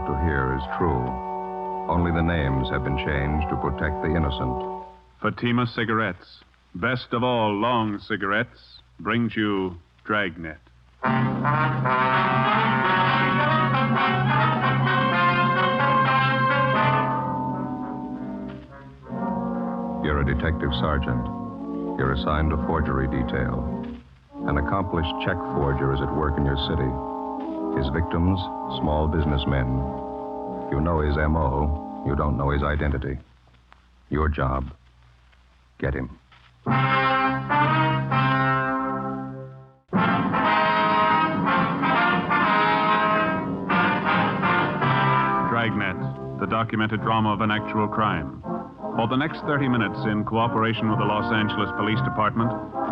about to hear is true. Only the names have been changed to protect the innocent. Fatima Cigarettes, best of all long cigarettes, brings you Dragnet. You're a detective sergeant. You're assigned a forgery detail. An accomplished check forger is at work in your city. His victims, small businessmen. You know his M.O. You don't know his identity. Your job, get him. Dragnet, the documented drama of an actual crime. For the next 30 minutes, in cooperation with the Los Angeles Police Department,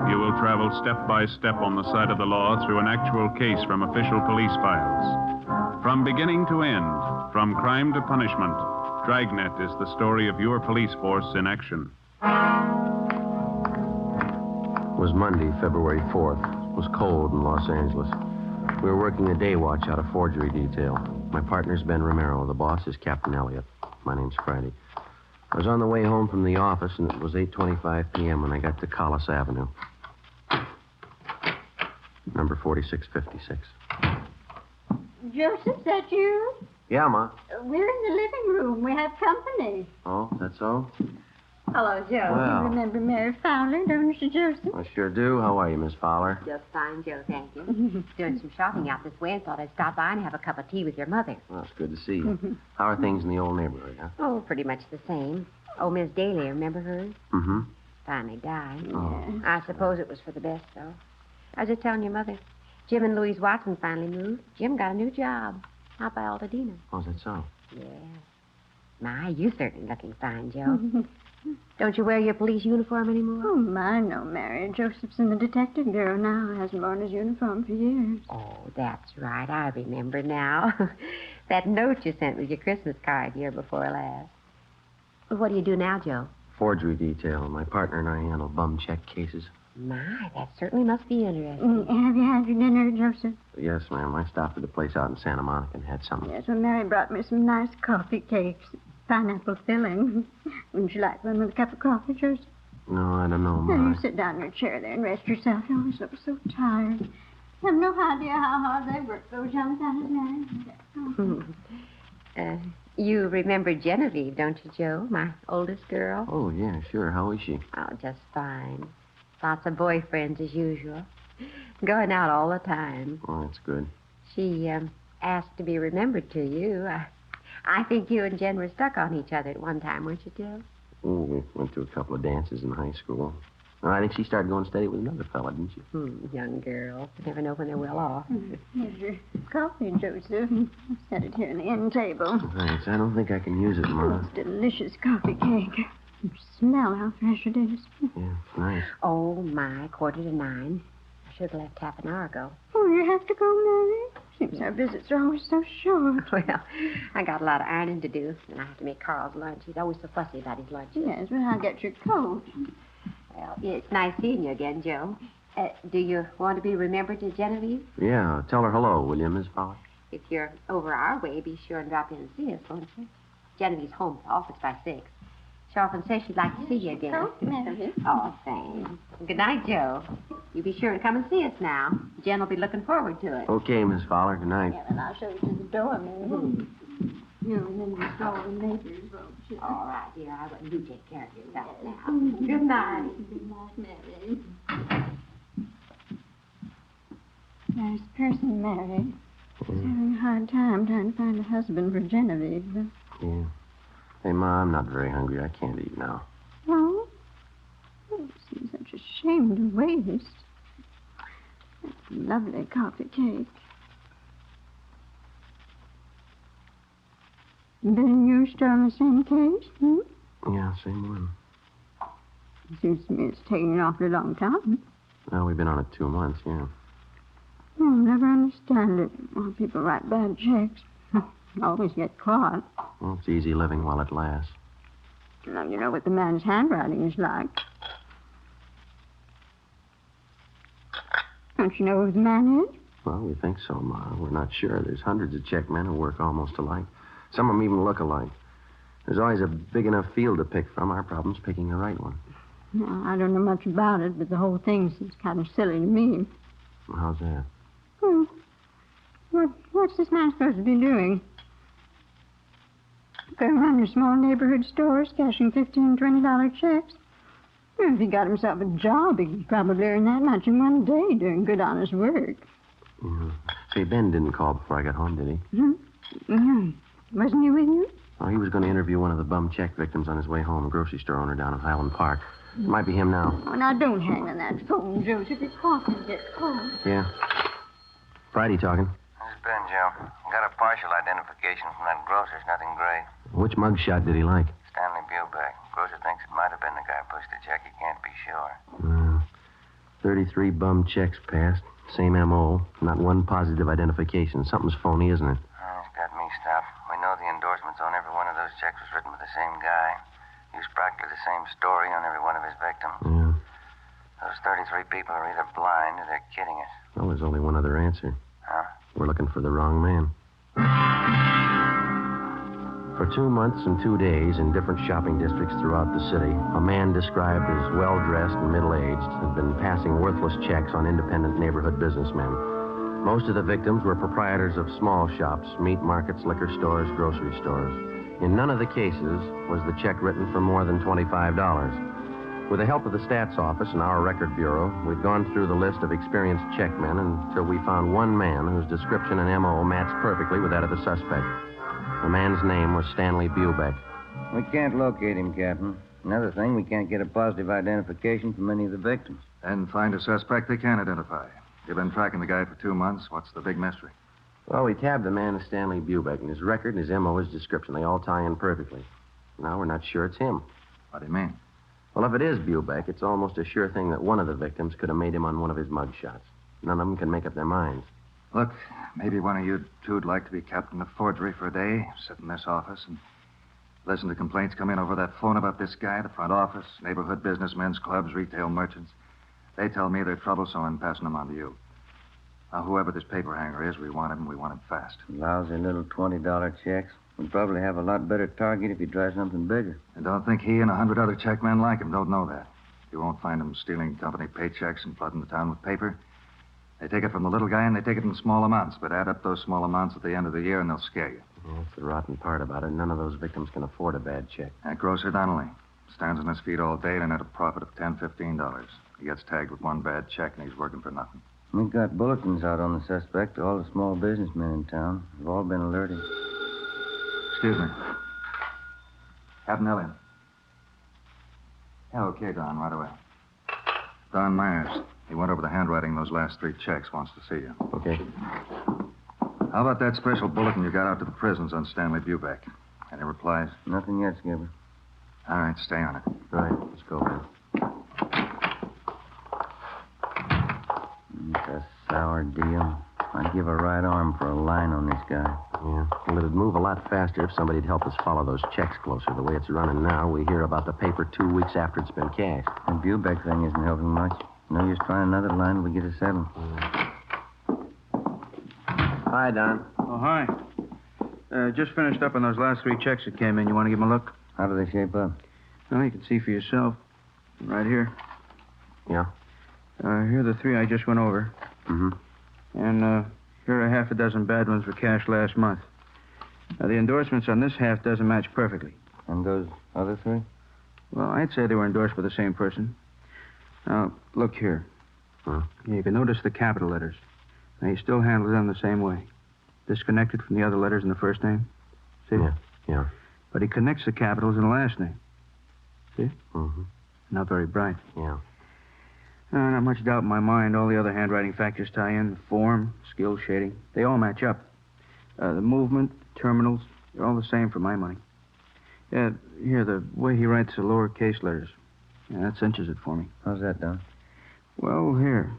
you will travel step by step on the side of the law through an actual case from official police files. From beginning to end, from crime to punishment, Dragnet is the story of your police force in action. It was Monday, February 4th. It was cold in Los Angeles. We were working a day watch out of forgery detail. My partner's Ben Romero. The boss is Captain Elliott. My name's Friday. I was on the way home from the office, and it was 8:25 p.m. when I got to Collis Avenue. Number 4656. Joseph, is that you? Yeah, Ma. We're in the living room. We have company. Oh, that's all? Hello, Joe. Well. You remember Mary Fowler, don't you, Joseph? I sure do. How are you, Miss Fowler? Just fine, Joe, thank you. Doing some shopping out this way and thought I'd stop by and have a cup of tea with your mother. Well, it's good to see you. How are things in the old neighborhood, huh? Oh, pretty much the same. Oh, Miss Daly, remember her? Mm-hmm. Finally died. Oh. I suppose it was for the best, though. I was just telling your mother. Jim and Louise Watson finally moved. Jim got a new job out by Altadena. Oh, is that so? Yeah. My, you certainly looking fine, Joe. Don't you wear your police uniform anymore? Oh, my, no, Mary. Joseph's in the detective bureau now. Hasn't worn his uniform for years. Oh, that's right. I remember now. That note you sent with your Christmas card year before last. What do you do now, Joe? Forgery detail. My partner and I handle bum check cases. My, that certainly must be interesting. Have you had your dinner, Joseph? Yes, ma'am. I stopped at a place out in Santa Monica and had something. Yes, well, Mary brought me some nice coffee cakes. Pineapple filling. Wouldn't you like one with a cup of coffee, Joseph? No, I don't know, Now, Ma. you sit down in your chair there and rest yourself. You always look so tired. You have no idea how hard they work, those young fellas, Mary. You remember Genevieve, don't you, Joe? My oldest girl? Oh, yeah, sure. How is she? Oh, just fine. Lots of boyfriends as usual. Going out all the time. Oh, that's good. She asked to be remembered to you. I think you and Jen were stuck on each other at one time, weren't you, Joe? Oh, we went to a couple of dances in high school. Oh, I think she started going steady with another fella, didn't she? Young girl. You never know when they're well off. Here's your coffee, Joseph. Set it here on the end table. Thanks. I don't think I can use it, Ma. It's delicious coffee cake. Smell how fresh it is. Yeah, it's nice. Oh, my, 8:45. I should have left half an hour ago. Oh, you have to go, Mary? Seems our visits are always so short. Well, I got a lot of ironing to do, and I have to make Carl's lunch. He's always so fussy about his lunches. Yes, but I'll get your coat. Well, it's nice seeing you again, Joe. Do you want to be remembered to Genevieve? Yeah, tell her hello, will you, Miss Fowler? If you're over our way, be sure and drop in and see us, won't you? Genevieve's home at the office by 6. She often says she'd like to see you again. Coat, Mary. Oh, thanks. Good night, Joe. You be sure to come and see us now. Jen will be looking forward to it. Okay, Miss Fowler. Good night. Yeah, and I'll show you to the door, Mary. You'll remember the store and neighbors, won't you? All right, dear. I wouldn't you take care of yourself now. Good night. Good night, Mary. Nice person, Mary. She's having a hard time trying to find a husband for Genevieve. Yeah. Hey, Ma, I'm not very hungry. I can't eat now. Oh? It seems such a shame to waste. That lovely coffee cake. Been you still in the same case? Yeah, same one. Seems to me it's taking an awfully long time. Well, we've been on it 2 months, yeah. I'll never understand it. Why people write bad checks. Always get caught. Well, it's easy living while it lasts. Now, you know what the man's handwriting is like. Don't you know who the man is? Well, we think so, Ma. We're not sure. There's hundreds of check men who work almost alike. Some of them even look alike. There's always a big enough field to pick from. Our problem's picking the right one. No, I don't know much about it, but the whole thing seems kind of silly to me. How's that? Hmm. What's this man supposed to be doing? Going around your small neighborhood stores, cashing $15 and $20 checks? Well, if he got himself a job, he could probably earn that much in one day doing good, honest work. Yeah. Say, Ben didn't call before I got home, did he? Mm-hmm. Wasn't he with you? Oh, he was going to interview one of the bum check victims on his way home, a grocery store owner down in Highland Park. It might be him now. Oh, now, don't hang on that phone, Joseph. Your coffee will get cold. Yeah. Friday talking. This is Ben, Joe. Got a partial identification from that grocer's. Nothing great. Which mugshot did he like? Stanley Bubeck. Grocer thinks it might have been the guy who pushed the check. He can't be sure. 33 bum checks passed. Same M.O. Not one positive identification. Something's phony, isn't it? It's got me stopped. We know the endorsements on every one of those checks was written by the same guy. Used practically the same story on every one of his victims. Yeah. Those 33 people are either blind or they're kidding us. Well, there's only one other answer. Huh? We're looking for the wrong man. For 2 months and 2 days in different shopping districts throughout the city, a man described as well-dressed and middle-aged had been passing worthless checks on independent neighborhood businessmen. Most of the victims were proprietors of small shops, meat markets, liquor stores, grocery stores. In none of the cases was the check written for more than $25. With the help of the stats office and our record bureau, we'd gone through the list of experienced checkmen until we found one man whose description and M.O. matched perfectly with that of the suspect. The man's name was Stanley Bubeck. We can't locate him, Captain. Another thing, we can't get a positive identification from any of the victims. And find a suspect they can identify. You've been tracking the guy for 2 months. What's the big mystery? Well, we tabbed the man as Stanley Bubeck, and his record and his M.O., his description, they all tie in perfectly. Now we're not sure it's him. What do you mean? Well, if it is Bubeck, it's almost a sure thing that one of the victims could have made him on one of his mug shots. None of them can make up their minds. Look, maybe one of you two'd like to be captain of forgery for a day, sit in this office and listen to complaints come in over that phone about this guy, the front office, neighborhood businessmen's clubs, retail merchants. They tell me they're trouble, so I'm passing them on to you. Now, whoever this paper hanger is, we want him, and we want him fast. Lousy little $20 checks. We'd probably have a lot better target if he'd try something bigger. And don't think he and 100 other checkmen like him don't know that. You won't find him stealing company paychecks and flooding the town with paper. They take it from the little guy, and they take it in small amounts, but add up those small amounts at the end of the year, and they'll scare you. Yeah, that's the rotten part about it. None of those victims can afford a bad check. That grocer Donnelly stands on his feet all day and at a profit of $10, $15. He gets tagged with one bad check, and he's working for nothing. We've got bulletins out on the suspect. All the small businessmen in town have all been alerted. Excuse me. Captain Elliott. Yeah, okay, Don, right away. Don Myers. He went over the handwriting of those last 3 checks. Wants to see you. Okay. How about that special bulletin you got out to the prisons on Stanley Bubeck? Any replies? Nothing yet, Skipper. All right, stay on it. All right, let's go, Ben. It's a sour deal. I'd give a right arm for a line on this guy. Yeah. Well, it'd move a lot faster if somebody'd help us follow those checks closer. The way it's running now, we hear about the paper 2 weeks after it's been cashed. The Bubeck thing isn't helping much. No use trying another line till we get it settled. Hi, Don. Oh, hi. Just finished up on those last 3 checks that came in. You want to give them a look? How do they shape up? Well, you can see for yourself. Right here. Yeah? Here are the 3 I just went over. Mm-hmm. And here are half a dozen bad ones for cash last month. The endorsements on this half doesn't match perfectly. And those other 3? Well, I'd say they were endorsed by the same person. Now, look here. Huh? You can notice the capital letters. Now, he still handles them the same way. Disconnected from the other letters in the first name. See? Yeah. But he connects the capitals in the last name. See? Mm-hmm. Not very bright. Yeah. Not much doubt in my mind. All the other handwriting factors tie in. The form, skill, shading. They all match up. The movement, terminals, they're all the same for my money. Yeah, here, the way he writes the lowercase letters. Yeah, that cinches it for me. How's that done? Well, here.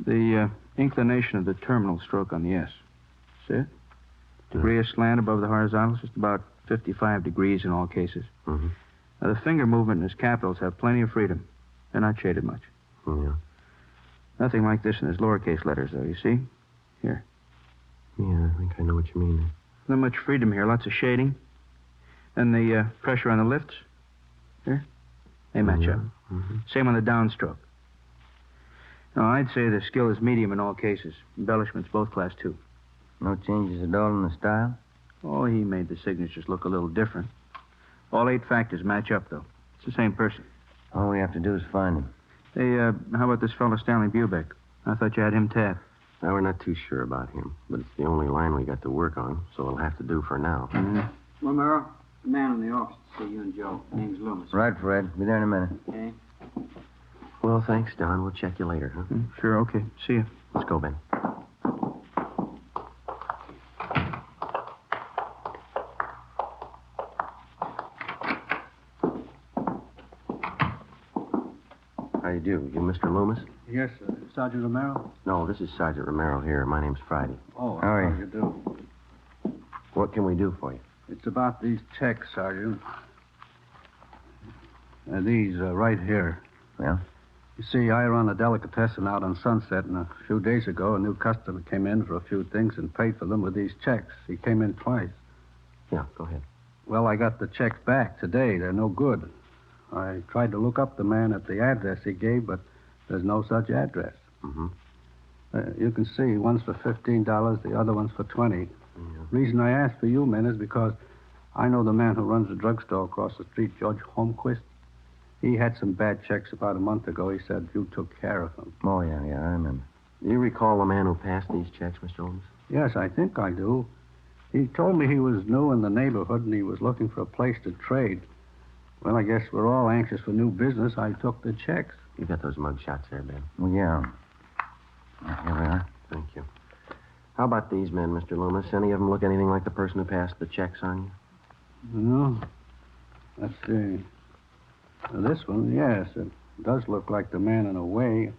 The inclination of the terminal stroke on the S. See it? Degree of slant above the horizontal is just about 55 degrees in all cases. Mm-hmm. Now, the finger movement and his capitals have plenty of freedom. They're not shaded much. Yeah. Nothing like this in his lowercase letters, though, you see? Here. Yeah, I think I know what you mean. Not much freedom here. Lots of shading. And the pressure on the lifts. Here. They match up. Mm-hmm. Same on the downstroke. No, I'd say the skill is medium in all cases. Embellishments, both class 2. No changes at all in the style? Oh, he made the signatures look a little different. All 8 factors match up, though. It's the same person. All we have to do is find him. Hey, how about this fellow Stanley Bubeck? I thought you had him tapped. Now, we're not too sure about him, but it's the only line we got to work on, so it'll have to do for now. Mm-hmm. Romero, the man in the office to see you and Joe. Name's Loomis. Right, Fred. Be there in a minute. Okay. Well, thanks, Don. We'll check you later, huh? Sure, okay. See you. Let's go, Ben. How do you do? You Mr. Loomis? Yes, Sergeant Romero. No, this is Sergeant Romero here. My name's Friday. Oh, How are how you? you do? What can we do for you? It's about these checks, Sergeant. These right here. Well? You see, I run a delicatessen out on Sunset, and a few days ago, a new customer came in for a few things and paid for them with these checks. He came in twice. Yeah, go ahead. Well, I got the checks back today. They're no good. I tried to look up the man at the address he gave, but there's no such address. Mm-hmm. You can see one's for $15, the other one's for $20. Yeah. Reason I asked for you men is because I know the man who runs the drugstore across the street, George Holmquist. He had some bad checks about a month ago. He said you took care of them. Oh, yeah, I remember. Do you recall the man who passed these checks, Mr. Loomis? Yes, I think I do. He told me he was new in the neighborhood and he was looking for a place to trade. Well, I guess we're all anxious for new business. I took the checks. You got those mug shots there, Ben. Well, yeah. Here we are. Thank you. How about these men, Mr. Loomis? Any of them look anything like the person who passed the checks on you? No. Let's see. This one, yes, it does look like the man in a way.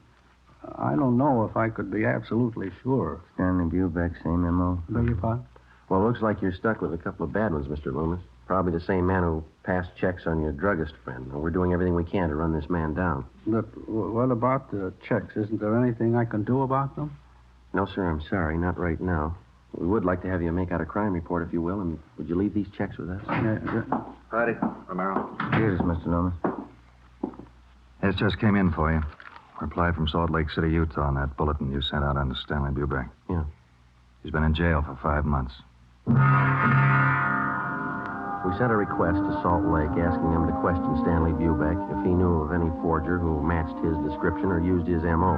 I don't know if I could be absolutely sure. Stanley Bubeck, same M.O. Beg your pardon? Well, it looks like you're stuck with a couple of bad ones, Mr. Loomis. Probably the same man who passed checks on your druggist friend. We're doing everything we can to run this man down. But what about the checks? Isn't there anything I can do about them? No, sir, I'm sorry. Not right now. We would like to have you make out a crime report, if you will, and would you leave these checks with us? Friday, Romero. Here's Mr. Loomis. This just came in for you. Reply from Salt Lake City, Utah on that bulletin you sent out on Stanley Bubeck. Yeah. He's been in jail for 5 months. We sent a request to Salt Lake asking them to question Stanley Bubeck if he knew of any forger who matched his description or used his M.O.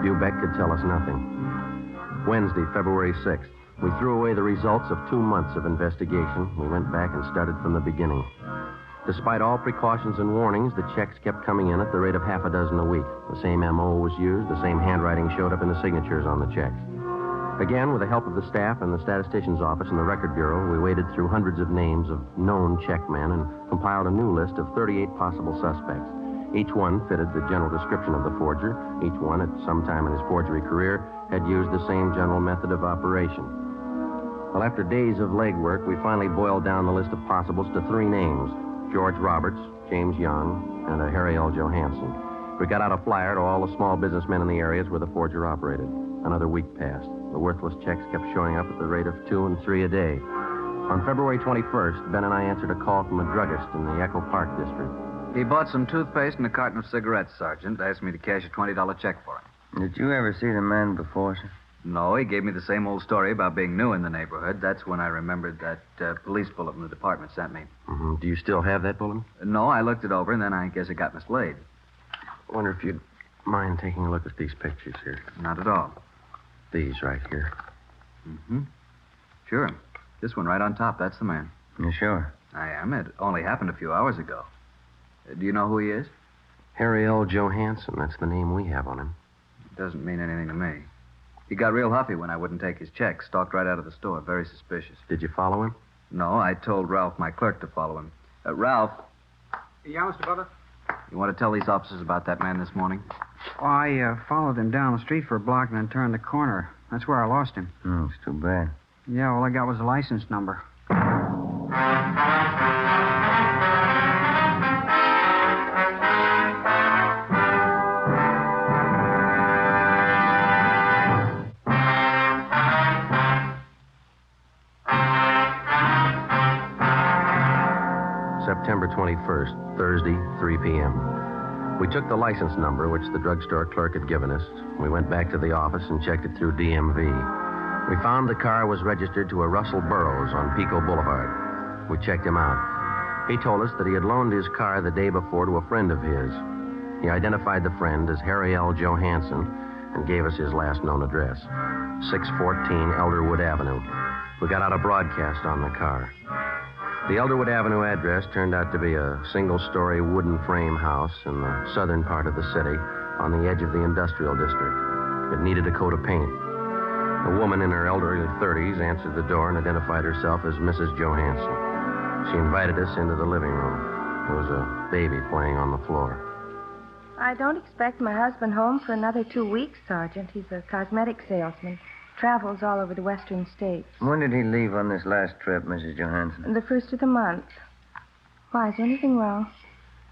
Bubeck could tell us nothing. Wednesday, February 6th. We threw away the results of 2 months of investigation. We went back and started from the beginning. Despite all precautions and warnings, the checks kept coming in at the rate of half a dozen a week. The same M.O. was used. The same handwriting showed up in the signatures on the checks. Again, with the help of the staff and the statistician's office and the record bureau, we waded through hundreds of names of known checkmen and compiled a new list of 38 possible suspects. Each one fitted the general description of the forger. Each one, at some time in his forgery career, had used the same general method of operation. Well, after days of legwork, we finally boiled down the list of possibles to 3 names: George Roberts, James Young, and Harry L. Johansson. We got out a flyer to all the small businessmen in the areas where the forger operated. Another week passed. The worthless checks kept showing up at the rate of 2 and 3 a day. On February 21st, Ben and I answered a call from a druggist in the Echo Park district. He bought some toothpaste and a carton of cigarettes, Sergeant. Asked me to cash a $20 check for him. Did you ever see the man before, sir? No, he gave me the same old story about being new in the neighborhood. That's when I remembered that police bulletin the department sent me. Mm-hmm. Do you still have that bulletin? No, I looked it over, and then I guess it got mislaid. I wonder if you'd mind taking a look at these pictures here. Not at all. These right here. Mm-hmm. Sure. This one right on top, that's the man. You sure? I am. It only happened a few hours ago. Do you know who he is? Harry L. Johansson. That's the name we have on him. It doesn't mean anything to me. He got real huffy when I wouldn't take his check. Stalked right out of the store. Very suspicious. Did you follow him? No, I told Ralph, my clerk, to follow him. Ralph, Yeah, Mr. Butler? you want to tell these officers about that man this morning? Oh, I followed him down the street for a block and then turned the corner. That's where I lost him. Oh, it's too bad. Yeah, all I got was the license number. 21st, Thursday, 3 p.m. We took the license number, which the drugstore clerk had given us. We went back to the office and checked it through DMV. We found the car was registered to a Russell Burroughs on Pico Boulevard. We checked him out. He told us that he had loaned his car the day before to a friend of his. He identified the friend as Harry L. Johansson and gave us his last known address, 614 Elderwood Avenue. We got out a broadcast on the car. The Elderwood Avenue address turned out to be a single-story wooden frame house in the southern part of the city on the edge of the industrial district. It needed a coat of paint. A woman in her elderly 30s answered the door and identified herself as Mrs. Johansson. She invited us into the living room. There was a baby playing on the floor. I don't expect my husband home for another 2 weeks, Sergeant. He's a cosmetic salesman. Travels all over the western states. When did he leave on this last trip, Mrs. Johansson? The first of the month. Why, is there anything wrong?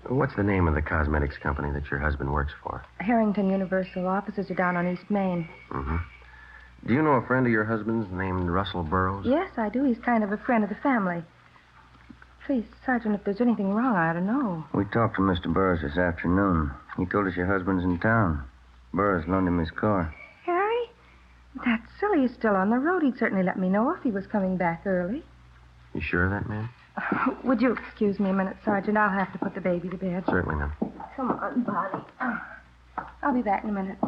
What's the name of the cosmetics company that your husband works for? Harrington Universal. Offices are down on East Main. Mm-hmm. Do you know a friend of your husband's named Russell Burroughs? Yes, I do. He's kind of a friend of the family. Please, Sergeant, if there's anything wrong, I ought to know. We talked to Mr. Burroughs this afternoon. He told us your husband's in town. Burroughs loaned him his car. Harry? That's silly. He's still on the road. He'd certainly let me know if he was coming back early. You sure of that, ma'am? Would you excuse me a minute, Sergeant? I'll have to put the baby to bed. Certainly, ma'am. Come on, Bonnie. I'll be back in a minute.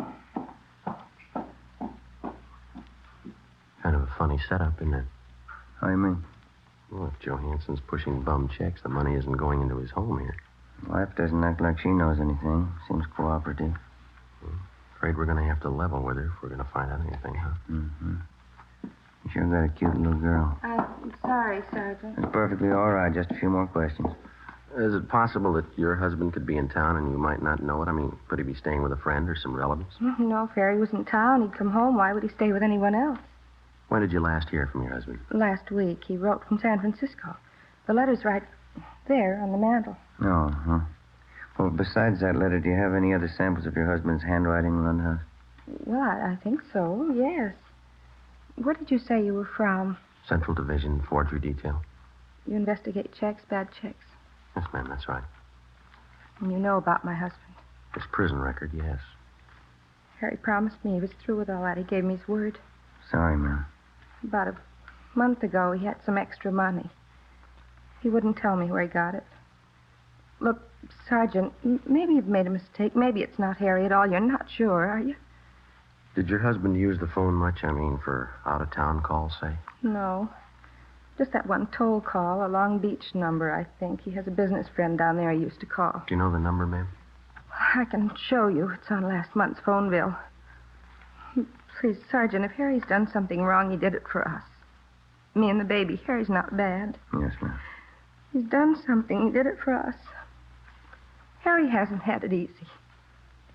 Kind of a funny setup, isn't it? How do you mean? Well, if Johansson's pushing bum checks, the money isn't going into his home here. Wife doesn't act like she knows anything. Seems cooperative. Afraid we're going to have to level with her if we're going to find out anything, huh? Mm-hmm. You sure got a cute little girl. I'm sorry, Sergeant. It's perfectly all right. Just a few more questions. Is it possible that your husband could be in town and you might not know it? I mean, could he be staying with a friend or some relatives? No, if Harry was in town, he'd come home. Why would he stay with anyone else? When did you last hear from your husband? Last week. He wrote from San Francisco. The letter's right there on the mantel. Oh, huh. Well, besides that letter, do you have any other samples of your husband's handwriting around the house? Well, I think so, yes. Where did you say you were from? Central Division, Forgery Detail. You investigate checks, bad checks? Yes, ma'am, that's right. And you know about my husband? His prison record, yes. Harry promised me he was through with all that. He gave me his word. Sorry, ma'am. About a month ago, he had some extra money. He wouldn't tell me where he got it. Look, Sergeant, maybe you've made a mistake. Maybe it's not Harry at all. You're not sure, are you? Did your husband use the phone much? I mean, for out-of-town calls, say? No. Just that one toll call, a Long Beach number, I think. He has a business friend down there he used to call. Do you know the number, ma'am? I can show you. It's on last month's phone bill. Please, Sergeant, if Harry's done something wrong, he did it for us. Me and the baby. Harry's not bad. Yes, ma'am. He's done something. He did it for us. Harry hasn't had it easy.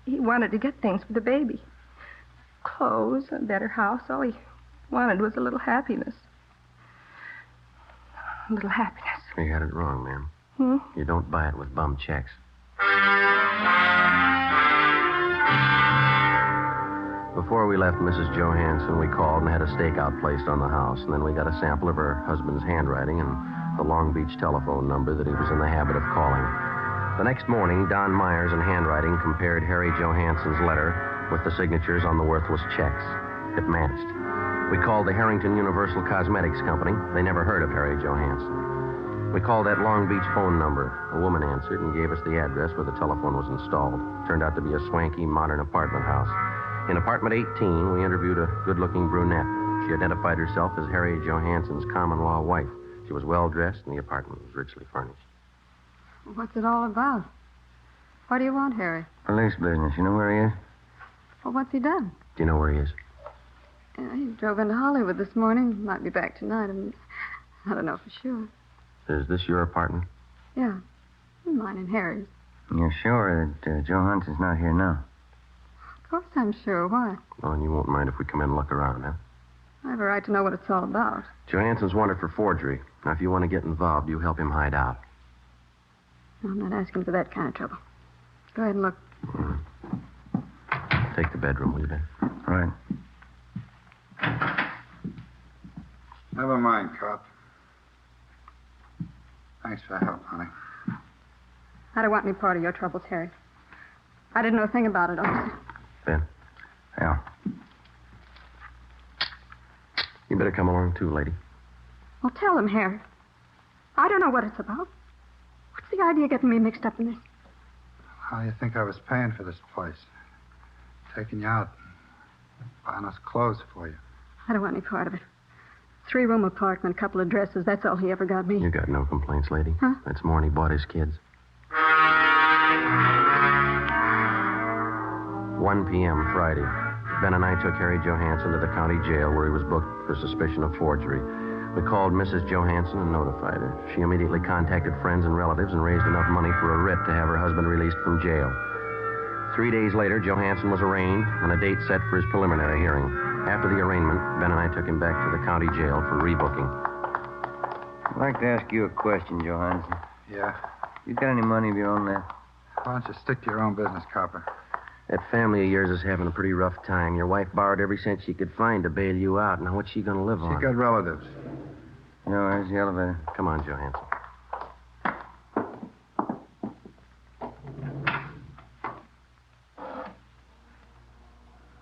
He wanted to get things for the baby. Clothes, a better house. All he wanted was a little happiness. A little happiness. You had it wrong, ma'am. You don't buy it with bum checks. Before we left Mrs. Johansson, we called and had a stakeout placed on the house, and then we got a sample of her husband's handwriting and the Long Beach telephone number that he was in the habit of calling. The next morning, Don Myers in handwriting compared Harry Johansson's letter with the signatures on the worthless checks. It matched. We called the Harrington Universal Cosmetics Company. They never heard of Harry Johansson. We called that Long Beach phone number. A woman answered and gave us the address where the telephone was installed. Turned out to be a swanky, modern apartment house. In apartment 18, we interviewed a good-looking brunette. She identified herself as Harry Johansson's common-law wife. She was well-dressed, and the apartment was richly furnished. What's it all about? What do you want, Harry? Police business. You know where he is? Well, what's he done? Do you know where he is? He drove into Hollywood this morning. Might be back tonight. I don't know for sure. Is this your apartment? Yeah. Mine and Harry's. You're sure that Johansson's not here now? Of course I'm sure. Why? Well, and you won't mind if we come in and look around, huh? I have a right to know what it's all about. Johansson's wanted for forgery. Now, if you want to get involved, you help him hide out. I'm not asking for that kind of trouble. Go ahead and look. Take the bedroom, will you, Ben? All right. Never mind, cop. Thanks for help, honey. I don't want any part of your troubles, Harry. I didn't know a thing about it, officer. Ben. Yeah. You better come along, too, lady. Well, tell him, Harry. I don't know what it's about. What's the idea of getting me mixed up in this? How do you think I was paying for this place? Taking you out, buying us clothes for you. I don't want any part of it. 3-room apartment, a couple of dresses. That's all he ever got me. You got no complaints, lady. Huh? That's more than he bought his kids. 1 p.m. Friday. Ben and I took Harry Johansson to the county jail where he was booked for suspicion of forgery. We called Mrs. Johansson and notified her. She immediately contacted friends and relatives and raised enough money for a writ to have her husband released from jail. 3 days later, Johansson was arraigned and a date set for his preliminary hearing. After the arraignment, Ben and I took him back to the county jail for rebooking. I'd like to ask you a question, Johansson. Yeah? You got any money of your own left? Why don't you stick to your own business, copper? That family of yours is having a pretty rough time. Your wife borrowed every cent she could find to bail you out. Now, what's she going to live on? She got relatives. No, where's the elevator? Come on, Johansson.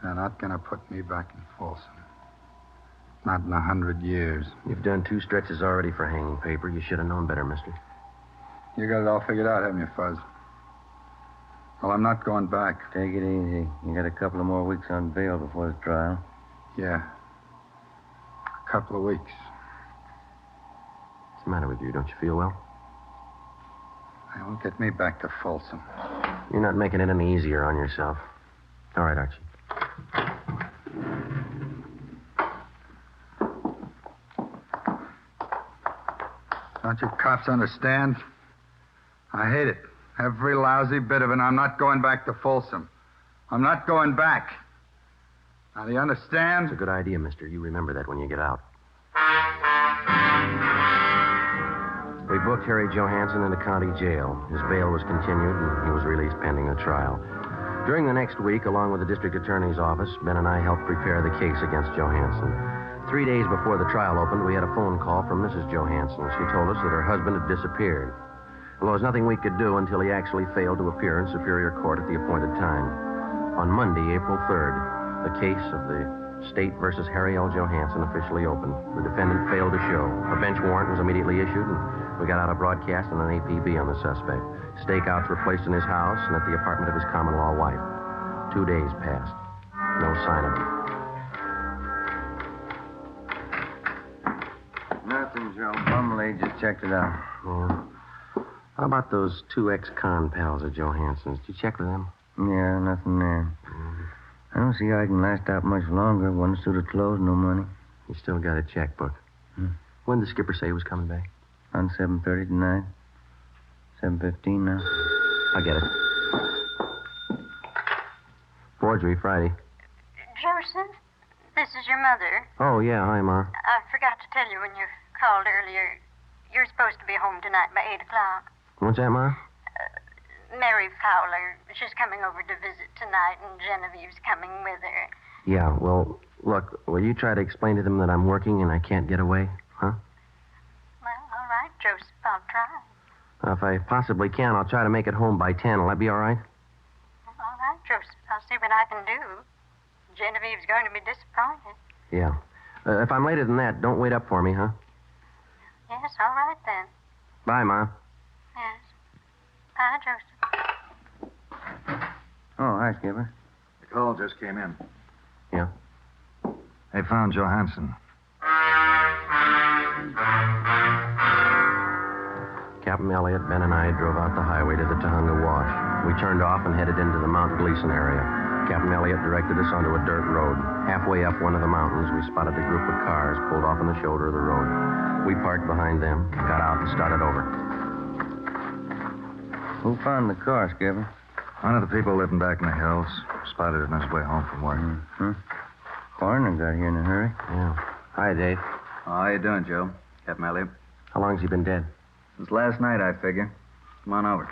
They're not going to put me back in Folsom. Not in 100 years. You've done 2 stretches already for hanging paper. You should have known better, mister. You got it all figured out, haven't you, Fuzz? Well, I'm not going back. Take it easy. You got a couple of more weeks on bail before the trial. Yeah. A couple of weeks. What's the matter with you? Don't you feel well? They won't get me back to Folsom. You're not making it any easier on yourself. All right, Archie. Don't you cops understand? I hate it. Every lousy bit of it. I'm not going back to Folsom. I'm not going back. Now, do you understand? It's a good idea, mister. You remember that when you get out. We booked Harry Johansson into county jail. His bail was continued, and he was released pending the trial. During the next week, along with the district attorney's office, Ben and I helped prepare the case against Johansson. 3 days before the trial opened, we had a phone call from Mrs. Johansson. She told us that her husband had disappeared. Well, there was nothing we could do until he actually failed to appear in Superior Court at the appointed time. On Monday, April 3rd, the case of the State versus Harry L. Johansson officially opened. The defendant failed to show. A bench warrant was immediately issued, and we got out a broadcast and an APB on the suspect. Stakeouts were placed in his house and at the apartment of his common-law wife. 2 days passed. No sign of him. Nothing, Joe. Bumley just checked it out. Yeah. How about those 2 ex-con pals of Johansson's? Did you check with them? Yeah, nothing there. I don't see how I can last out much longer. One suit of clothes, no money. You still got a checkbook. When did the skipper say he was coming back? On 7:30 tonight. 7:15 now. I get it. Forgery, Friday. Joseph, this is your mother. Oh, yeah. Hi, Ma. I forgot to tell you when you called earlier. You're supposed to be home tonight by 8 o'clock. What's that, Ma? Mary Fowler, she's coming over to visit tonight, and Genevieve's coming with her. Yeah, well, look, will you try to explain to them that I'm working and I can't get away? Huh? Well, all right, Joseph, I'll try. If I possibly can, I'll try to make it home by 10. Will that be all right? All right, Joseph, I'll see what I can do. Genevieve's going to be disappointed. Yeah. If I'm later than that, don't wait up for me, huh? Yes, all right then. Bye, Ma. Yes. Bye, Joseph. Oh, hi, Skipper. The call just came in. Yeah. They found Johansson. Captain Elliott, Ben, and I drove out the highway to the Tahunga Wash. We turned off and headed into the Mount Gleason area. Captain Elliott directed us onto a dirt road. Halfway up one of the mountains, we spotted a group of cars pulled off on the shoulder of the road. We parked behind them, got out, and started over. Who found the car, Skipper? One of the people living back in the hills spotted it on his way home from work. Coroner got here in a hurry. Yeah. Hi, Dave. How you doing, Joe? Captain Elliott? How long's he been dead? Since last night, I figure. Come on over.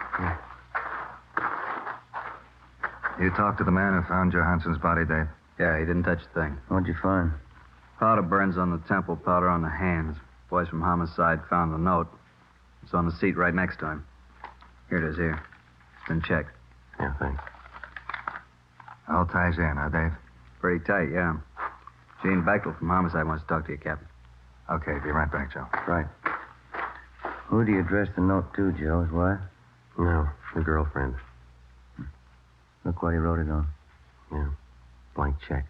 You talked to the man who found Johansson's body, Dave? Yeah, he didn't touch a thing. What'd you find? Powder burns on the temple, powder on the hands. Boys from homicide found the note. It's on the seat right next to him. Here it is, here. Then check. Yeah, thanks. All ties in, huh, Dave? Pretty tight, yeah. Gene Bechtel from Homicide wants to talk to you, Captain. Okay, be right back, Joe. Right. Who do you address the note to, Joe? His wife? No, your girlfriend. Look what he wrote it on. Yeah. Blank check.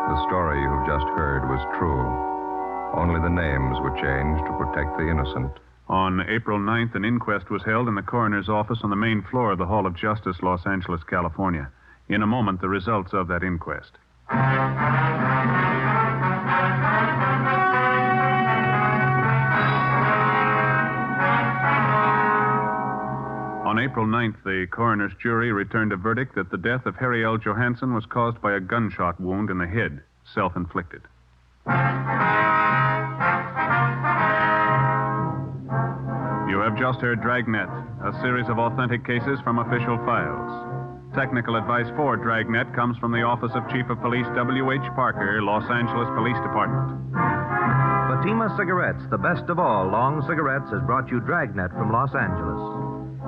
The story you've just heard was true. Only the names were changed to protect the innocent. On April 9th, an inquest was held in the coroner's office on the main floor of the Hall of Justice, Los Angeles, California. In a moment, the results of that inquest. On April 9th, the coroner's jury returned a verdict that the death of Harry L. Johansson was caused by a gunshot wound in the head, self-inflicted. You have just heard Dragnet, a series of authentic cases from official files. Technical advice for Dragnet comes from the Office of Chief of Police W.H. Parker, Los Angeles Police Department. Fatima Cigarettes, the best of all long cigarettes, has brought you Dragnet from Los Angeles.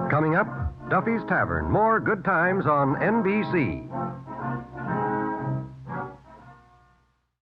Coming up, Duffy's Tavern. More good times on NBC.